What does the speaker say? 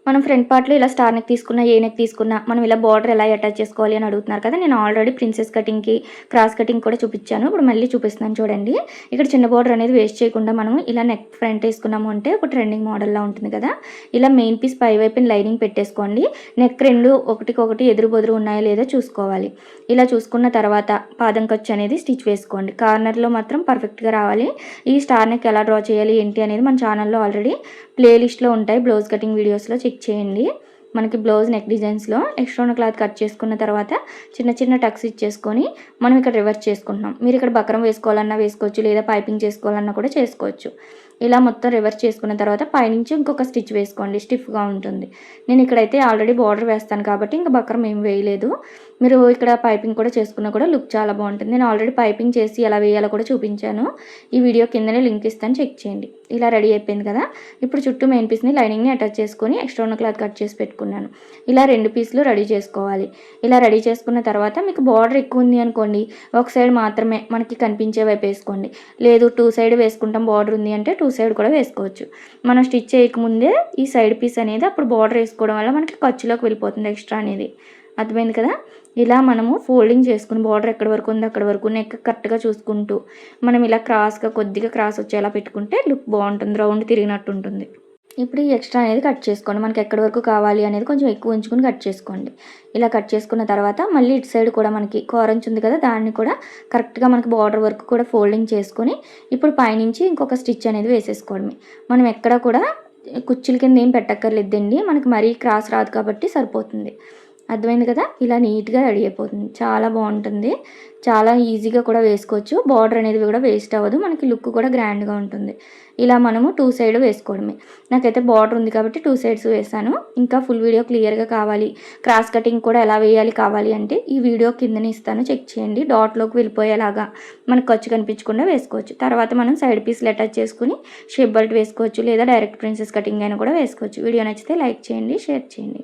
మనం ఫ్రంట్ పార్ట్‌లో ఇలా స్టార్ నెక్ తీసుకున్నా, ఏ నెక్ తీసుకున్నా మనం ఇలా బార్డర్ ఎలా అటాచ్ చేసుకోవాలి అని అడుగుతున్నారు కదా! నేను ఆల్రెడీ ప్రిన్సెస్ కటింగ్‌కి, క్రాస్ కటింగ్ కూడా చూపిచ్చాను. ఇప్పుడు మళ్ళీ చూపిస్తున్నాను చూడండి. ఇక్కడ చిన్న బార్డర్ అనేది వేస్ట్ చేయకుండా మనం ఇలా నెక్ ఫ్రంట్ ఏసుకున్నాము అంటే ఒక ట్రెండింగ్ మోడల్‌లా ఉంటుంది కదా! ఇలా మెయిన్ పీస్ పై వైపున లైనింగ్ పెట్టేసుకోండి. నెక్ 2 ఒకటికొకటి ఎదురు బొదురు ఉన్నాయో లేదో చూసుకోవాలి. ఇలా చూసుకున్న తర్వాత పాదం ఖర్చు అనేది స్టిచ్ వేసుకోండి. కార్నర్‌లో మాత్రం పర్ఫెక్ట్‌గా రావాలి. ఈ స్టార్ నెక్ ఎలా డ్రా చేయాలి ఏంటి అనేది మన ఛానల్‌లో ఆల్రెడీ ప్లేలిస్ట్‌లో ఉంటాయి. బ్లౌజ్ కటింగ్ వీడియోస్‌లో చెక్ చేయండి. మనకి బ్లౌజ్ నెక్ డిజైన్స్‌లో ఎక్స్ట్రా ఉన్న క్లాత్ కట్ చేసుకున్న తర్వాత చిన్న చిన్న టక్స్ ఇచ్చేసుకొని మనం ఇక్కడ రివర్స్ చేసుకుంటున్నాం. మీరు ఇక్కడ బక్రం వేసుకోవాలన్నా వేసుకోవచ్చు, లేదా పైపింగ్ చేసుకోవాలన్నా కూడా చేసుకోవచ్చు. ఇలా మొత్తం రివర్స్ చేసుకున్న తర్వాత పైనుంచి ఇంకొక స్టిచ్ వేసుకోండి, స్టిఫ్‌గా ఉంటుంది. నేను ఇక్కడైతే ఆల్రెడీ బార్డర్ వేస్తాను కాబట్టి ఇంక బక్రం ఏం వేయలేదు. మీరు ఇక్కడ పైపింగ్ కూడా చేసుకున్నా కూడా లుక్ చాలా బాగుంటుంది. నేను ఆల్రెడీ పైపింగ్ చేసి ఎలా వేయాలో కూడా చూపించాను. ఈ వీడియో కిందనే లింక్ ఇస్తాను, చెక్ చేయండి. ఇలా రెడీ అయిపోయింది కదా! ఇప్పుడు చుట్టూ మెయిన్ పీస్‌ని లైనింగ్‌ని అటాచ్ చేసుకొని ఎక్స్ట్రా ఉన్న క్లాత్ కట్ చేసి పెట్టుకున్నాను. ఇలా 2 పీస్‌లు రెడీ చేసుకోవాలి. ఇలా రెడీ చేసుకున్న తర్వాత మీకు బార్డర్ ఎక్కువ ఉంది అనుకోండి, ఒక సైడ్ మాత్రమే మనకి కనిపించే వైపు వేసుకోండి. లేదు 2 సైడ్ వేసుకుంటాం బార్డర్ ఉంది అంటే 2 సైడ్ కూడా వేసుకోవచ్చు. మనం స్టిచ్ చేయకముందే ఈ సైడ్ పీస్ అనేది అప్పుడు బార్డర్ వేసుకోవడం వల్ల మనకి ఖర్చులోకి వెళ్ళిపోతుంది ఎక్స్ట్రా అనేది. అర్థమైంది కదా! ఇలా మనము ఫోల్డింగ్ చేసుకుని బార్డర్ ఎక్కడి వరకు ఉందో అక్కడి వరకు నెక్ కరెక్ట్‌గా చూసుకుంటూ మనం ఇలా క్రాస్‌గా కొద్దిగా క్రాస్ వచ్చేలా పెట్టుకుంటే లుక్ బాగుంటుంది. రౌండ్ తిరిగినట్టు ఉంటుంది. ఇప్పుడు ఈ ఎక్స్ట్రా అనేది కట్ చేసుకోండి. మనకి ఎక్కడి వరకు కావాలి అనేది కొంచెం ఎక్కువ ఉంచుకొని కట్ చేసుకోండి. ఇలా కట్ చేసుకున్న తర్వాత మళ్ళీ ఇటు సైడ్ కూడా మనకి కోరంచు ఉంది కదా! దాన్ని కూడా కరెక్ట్‌గా మనకి బార్డర్ వరకు కూడా ఫోల్డింగ్ చేసుకొని ఇప్పుడు పైనుంచి ఇంకొక స్టిచ్ అనేది వేసేసుకోవడమే. మనం ఎక్కడ కూడా కుచ్చుల కింద ఏం పెట్టక్కర్లేదండి. మనకి మరీ క్రాస్ రాదు కాబట్టి సరిపోతుంది. అర్థమైంది కదా! ఇలా నీట్‌గా రెడీ అయిపోతుంది. చాలా బాగుంటుంది. చాలా ఈజీగా కూడా వేసుకోవచ్చు. బార్డర్ అనేది కూడా వేస్ట్ అవ్వదు. మనకి లుక్ కూడా గ్రాండ్‌గా ఉంటుంది. ఇలా మనము 2 సైడ్ వేసుకోవడమే. నాకైతే బార్డర్ ఉంది కాబట్టి 2 సైడ్స్ వేసాను. ఇంకా ఫుల్ వీడియో క్లియర్‌గా కావాలి, క్రాస్ కటింగ్ కూడా ఎలా వేయాలి కావాలి అంటే ఈ వీడియో కిందనే ఇస్తాను, చెక్ చేయండి. డాట్‌లోకి వెళ్ళిపోయేలాగా మనకు ఖర్చు కనిపించకుండా వేసుకోవచ్చు. తర్వాత మనం సైడ్ పీస్‌లు అటాచ్ చేసుకొని షేప్ బెల్ట్ వేసుకోవచ్చు, లేదా డైరెక్ట్ ప్రిన్సెస్ కటింగ్ అయినా కూడా వేసుకోవచ్చు. వీడియో నచ్చితే లైక్ చేయండి, షేర్ చేయండి.